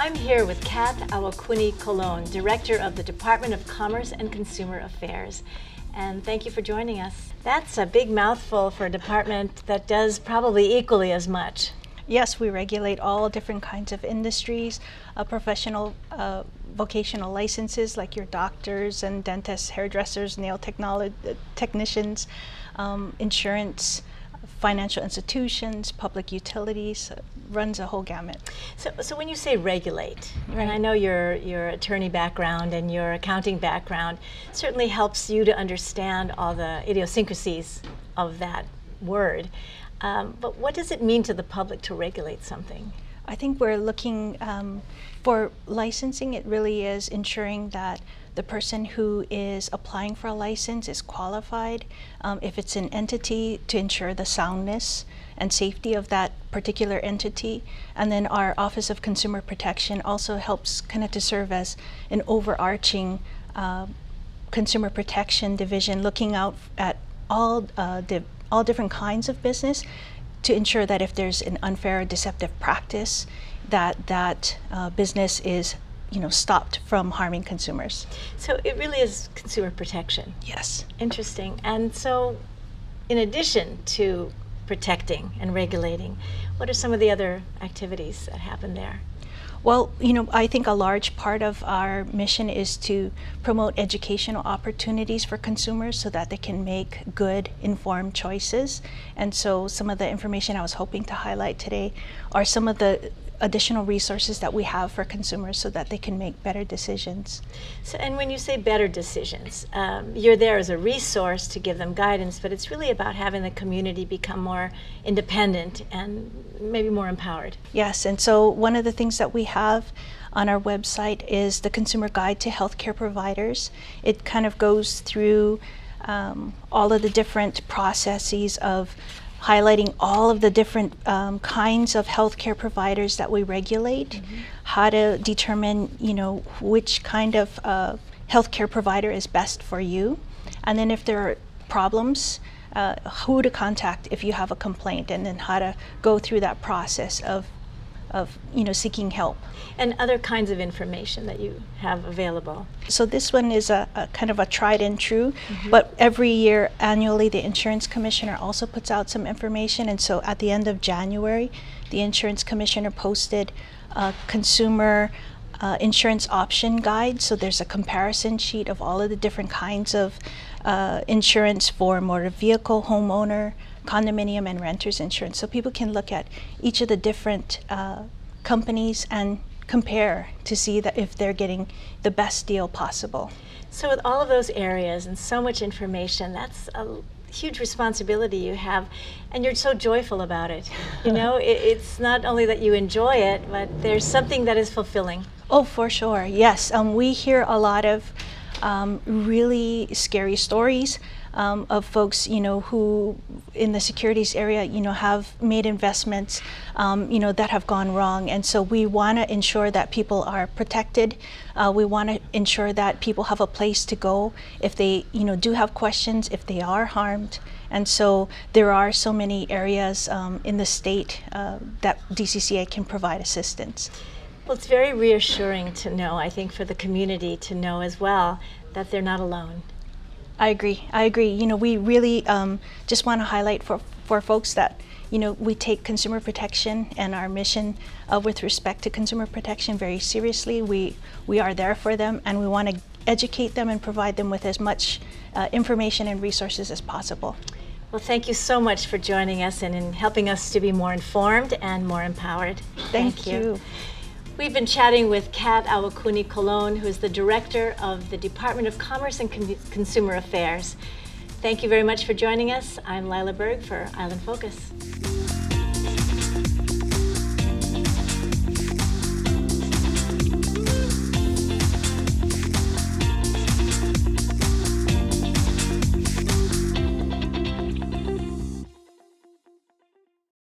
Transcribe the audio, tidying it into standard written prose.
I'm here with Cat Awakuni Colón, Director of the Department of Commerce and Consumer Affairs. And thank you for joining us. That's a big mouthful for a department that does probably equally as much. Yes, we regulate all different kinds of industries, professional vocational licenses like your doctors and dentists, hairdressers, nail technicians, insurance, financial institutions, public utilities, runs a whole gamut. So when you say regulate, Right. and I know your attorney background and your accounting background certainly helps you to understand all the idiosyncrasies of that word. But what does it mean to the public to regulate something? I think we're looking for licensing. It really is ensuring that the person who is applying for a license is qualified. If it's an entity, to ensure the soundness and safety of that particular entity. And then our Office of Consumer Protection also helps kind of to serve as an overarching consumer protection division, looking out at all different kinds of business to ensure that if there's an unfair or deceptive practice, that business is stopped from harming consumers. So it really is consumer protection. Yes. Interesting. And so in addition to protecting and regulating, what are some of the other activities that happen there? Well, I think a large part of our mission is to promote educational opportunities for consumers so that they can make good, informed choices. And so some of the information I was hoping to highlight today are some of the additional resources that we have for consumers so that they can make better decisions. So, and when you say better decisions, you're there as a resource to give them guidance, but it's really about having the community become more independent and maybe more empowered. Yes, and so one of the things that we have on our website is the Consumer Guide to Healthcare Providers. It kind of goes through all of the different processes of highlighting all of the different kinds of healthcare providers that we regulate, how to determine, which kind of healthcare provider is best for you, and then if there are problems, who to contact if you have a complaint, and then how to go through that process of seeking help. And other kinds of information that you have available. So this one is a kind of a tried and true, but every year, annually, the insurance commissioner also puts out some information. And so at the end of January, the insurance commissioner posted a consumer insurance option guide. So there's a comparison sheet of all of the different kinds of insurance for motor vehicle, homeowner, condominium, and renters insurance. So people can look at each of the different companies and compare to see that if they're getting the best deal possible. So with all of those areas and so much information, that's a huge responsibility you have, and you're so joyful about it. It's not only that you enjoy it, but there's something that is fulfilling. Oh, for sure, yes. We hear a lot of really scary stories of folks, who in the securities area, have made investments, that have gone wrong. And so we want to ensure that people are protected. We want to ensure that people have a place to go if they, do have questions, if they are harmed. And so there are so many areas in the state that DCCA can provide assistance. Well, it's very reassuring to know, I think, for the community to know as well that they're not alone. I agree. We really just want to highlight for folks that, we take consumer protection and our mission with respect to consumer protection very seriously. We are there for them, and we want to educate them and provide them with as much information and resources as possible. Well, thank you so much for joining us and in helping us to be more informed and more empowered. Thank you. We've been chatting with Cat Awakuni Colón, who is the Director of the Department of Commerce and Consumer Affairs. Thank you very much for joining us. I'm Lyla Berg for Island Focus.